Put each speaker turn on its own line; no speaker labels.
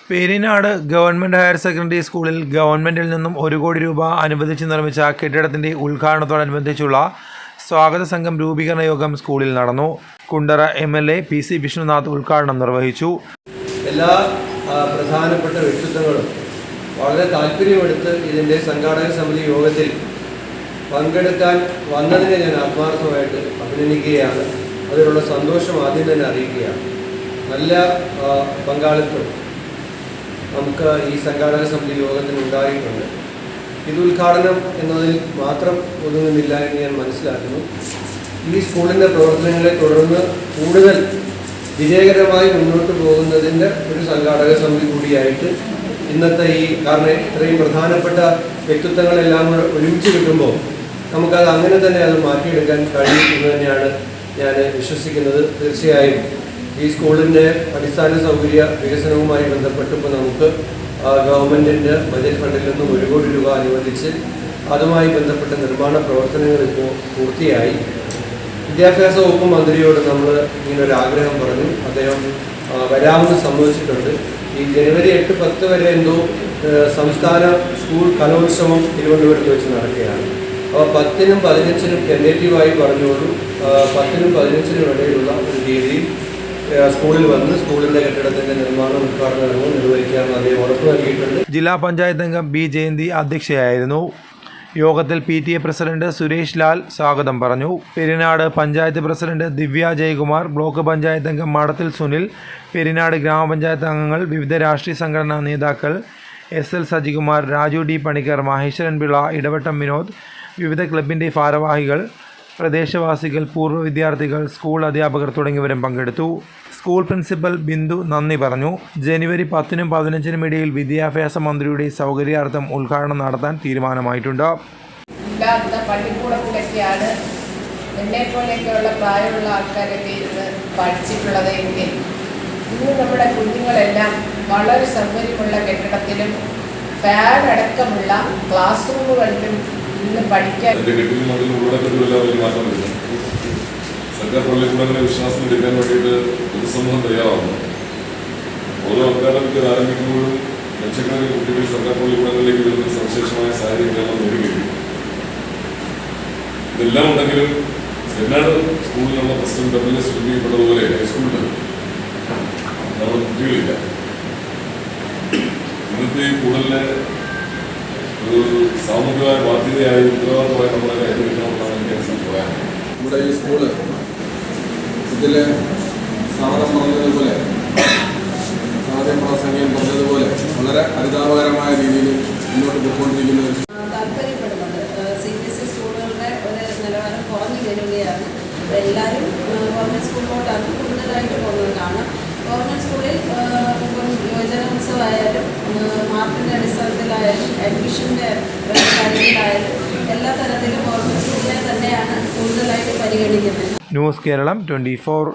പേരിനാട് government higher secondary സ്കൂളിൽ ഗവൺമെൻറ്റിൽ നിന്നും 1 കോടി രൂപ അനുവദിച്ച് നിർമ്മിച്ച കെട്ടിടത്തിൻ്റെ ഉദ്ഘാടനത്തോടനുബന്ധിച്ചുള്ള സ്വാഗത സംഘം രൂപീകരണ യോഗം സ്കൂളിൽ നടന്നു. കുണ്ടറ MLA PC വിഷ്ണുനാഥ് ഉദ്ഘാടനം നിർവഹിച്ചു.
എല്ലാ പ്രധാനപ്പെട്ട വ്യക്തിത്വങ്ങളും വളരെ താല്പര്യമെടുത്ത് ഇതിൻ്റെ സംഘാടക സമിതി യോഗത്തിൽ പങ്കെടുക്കാൻ വന്നതിനെ ഞാൻ ആത്മാർത്ഥമായിട്ട് അഭിനന്ദിക്കുകയാണ്. അതിനുള്ള സന്തോഷം ആദ്യം തന്നെ അറിയിക്കുകയാണ്. നല്ല പങ്കാളിത്തം നമുക്ക് ഈ സംഘാടക സമിതി യോഗത്തിന് ഉണ്ടായിട്ടുണ്ട്. ഇത് ഉദ്ഘാടനം എന്നതിൽ മാത്രം ഒതുങ്ങുന്നില്ല എന്ന് ഞാൻ മനസ്സിലാക്കുന്നു. ഈ സ്കൂളിൻ്റെ പ്രവർത്തനങ്ങളെ തുടർന്ന് കൂടുതൽ വിജയകരമായി മുന്നോട്ട് പോകുന്നതിൻ്റെ ഒരു സംഘാടക സമിതി കൂടിയായിട്ട് ഇന്നത്തെ കാരണം ഇത്രയും പ്രധാനപ്പെട്ട വ്യക്തിത്വങ്ങളെല്ലാം കൂടെ ഒരുമിച്ച് കിട്ടുമ്പോൾ നമുക്കത് അങ്ങനെ തന്നെ അത് മാറ്റിയെടുക്കാൻ കഴിയും എന്ന് തന്നെയാണ് ഞാൻ വിശ്വസിക്കുന്നത്. തീർച്ചയായും ഈ സ്കൂളിൻ്റെ അടിസ്ഥാന സൗകര്യ വികസനവുമായി ബന്ധപ്പെട്ടിപ്പോൾ നമുക്ക് ഗവൺമെൻറ്റിൻ്റെ ബജറ്റ് ഫണ്ടിൽ നിന്നും 1 കോടി രൂപ അനുവദിച്ച് അതുമായി ബന്ധപ്പെട്ട നിർമ്മാണ പ്രവർത്തനങ്ങൾ ഇപ്പോൾ പൂർത്തിയായി. വിദ്യാഭ്യാസ വകുപ്പ് മന്ത്രിയോട് നമ്മൾ ഇങ്ങനൊരു ആഗ്രഹം പറഞ്ഞു. അദ്ദേഹം വരാമെന്ന് സമ്മതിച്ചിട്ടുണ്ട്. ഈ ജനുവരി 8, 10 വരെ എന്തോ സംസ്ഥാന സ്കൂൾ കലോത്സവം തിരുവനന്തപുരത്ത് വെച്ച് നടക്കുകയാണ്. അപ്പോൾ 10-നും 15-നും ടെൻറ്റേറ്റീവായി പറഞ്ഞോളൂ. 10-നും 15-നും ഇടയിലുള്ള ഒരു രീതിയിൽ സ്കൂളിൽ വന്ന് സ്കൂളിൻ്റെ കെട്ടിടത്തിൻ്റെ നിർമ്മാണം ഉദ്ഘാടനവും നിർവഹിക്കാമെന്ന് അദ്ദേഹം ഉറപ്പ് നൽകിയിട്ടുണ്ട്.
ജില്ലാ പഞ്ചായത്ത് അംഗം B ജയന്തി അധ്യക്ഷയായിരുന്നു. യോഗത്തിൽ PTA പ്രസിഡന്റ് സുരേഷ് ലാൽ സ്വാഗതം പറഞ്ഞു. പെരിനാട് പഞ്ചായത്ത് പ്രസിഡന്റ് ദിവ്യ ജയകുമാർ, ബ്ലോക്ക് പഞ്ചായത്ത് അംഗം മടത്തിൽ സുനിൽ, പെരിനാട് ഗ്രാമപഞ്ചായത്ത് അംഗങ്ങൾ, വിവിധ രാഷ്ട്രീയ സംഘടനാ നേതാക്കൾ, SL സജികുമാർ, രാജു D പണിക്കർ, മഹേശ്വരൻ പിള്ള, ഇടവട്ടം വിനോദ്, വിവിധ ക്ലബിൻ്റെ ഭാരവാഹികൾ, പ്രദേശവാസികൾ, പൂർവ്വ വിദ്യാർത്ഥികൾ, സ്കൂൾ അധ്യാപകർ തുടങ്ങിയവരും പങ്കെടുത്തു. സ്കൂൾ പ്രിൻസിപ്പൽ ബിന്ദു നന്ദി പറഞ്ഞു. ജനുവരി 10-നും 15-നും ഇടയിൽ വിദ്യാഭ്യാസ മന്ത്രിയുടെ സൗകര്യാർത്ഥം ഉദ്ഘാടനം നടത്താൻ തീരുമാനമായിട്ടുണ്ട്.
പള്ളിക്കൂടത്തിലൊക്കെയാണ് എന്നെപ്പോലെയൊക്കെയുള്ള പ്രായമുള്ള ആൾക്കാരൊക്കെ ഇരുന്ന് പഠിച്ചിട്ടുള്ളത് എങ്കിൽ ഇന്ന് നമ്മുടെ കുഞ്ഞുങ്ങളെല്ലാം വളരെ സൗകര്യമുള്ള കെട്ടിടത്തിലും ഫാൻ അടക്കമുള്ള ക്ലാസ് റൂമുകളിലും ഇന്ന് പഠിക്കാൻ
സർക്കാർ പള്ളിക്കൂടങ്ങളെ വിശ്വാസം എടുക്കാൻ വേണ്ടിയിട്ട് പൊതുസമൂഹം തയ്യാറാവുന്നു. ഓരോ അക്കാദമിക്ക് ആരംഭിക്കുമ്പോഴും ലക്ഷക്കണക്കിന് കുട്ടികൾ സർക്കാർ പള്ളിക്കൂടങ്ങളിലേക്ക് വരുന്ന സവിശേഷമായ സാഹചര്യങ്ങളെല്ലാം നേരിടുകയും ഇതെല്ലാം ഉണ്ടെങ്കിലും പെരിനാട് സ്കൂളിലുള്ള പ്രസിഡന്റ് MLA സൂചിപ്പിക്കപ്പെട്ടതുപോലെ ഹൈസ്കൂളിൽ നമ്മുടെ കുട്ടികളില്ല. ഇന്നത്തെ ഈ കൂടുതലിനെ ഒരു സാമൂഹികമായ ബാധ്യതയായി ഉത്തരവാദിത്തമായി നമ്മളെ കൈവരിക്കണമെന്നാണ് എനിക്ക് പറയാനുള്ളത്.
നമ്മുടെ ഈ സ്കൂള് ഇതിൽ സാധനം പറഞ്ഞതുപോലെ സാധ്യപ്രാസംഗം പറഞ്ഞതുപോലെ വളരെ ഹരിതാപകരമായ രീതിയിൽ മുന്നോട്ട് പോയിക്കൊണ്ടിരിക്കുന്ന
താല്പര്യപ്പെടുന്നത് CBSE സ്കൂളുകളുടെ ഒരു നിലവാരം കുറഞ്ഞു വരികയാണ്. എല്ലാവരും ഗവൺമെൻറ് സ്കൂളിലോട്ടാണ് കൂടുതലായിട്ട് പോകുന്നത്. കാരണം ഗവൺമെൻറ് സ്കൂളിൽ ഇപ്പം യുവജനോത്സവമായാലും മാർക്കിൻ്റെ അടിസ്ഥാനത്തിലായാലും അഡ്മിഷൻ്റെ കാര്യത്തിലായാലും എല്ലാ തരത്തിലും ഗവൺമെൻറ് സ്കൂളിലെ തന്നെയാണ് കൂടുതലായിട്ട് പരിഗണിക്കുന്നത്.
ന്യൂസ് കേരളം 24.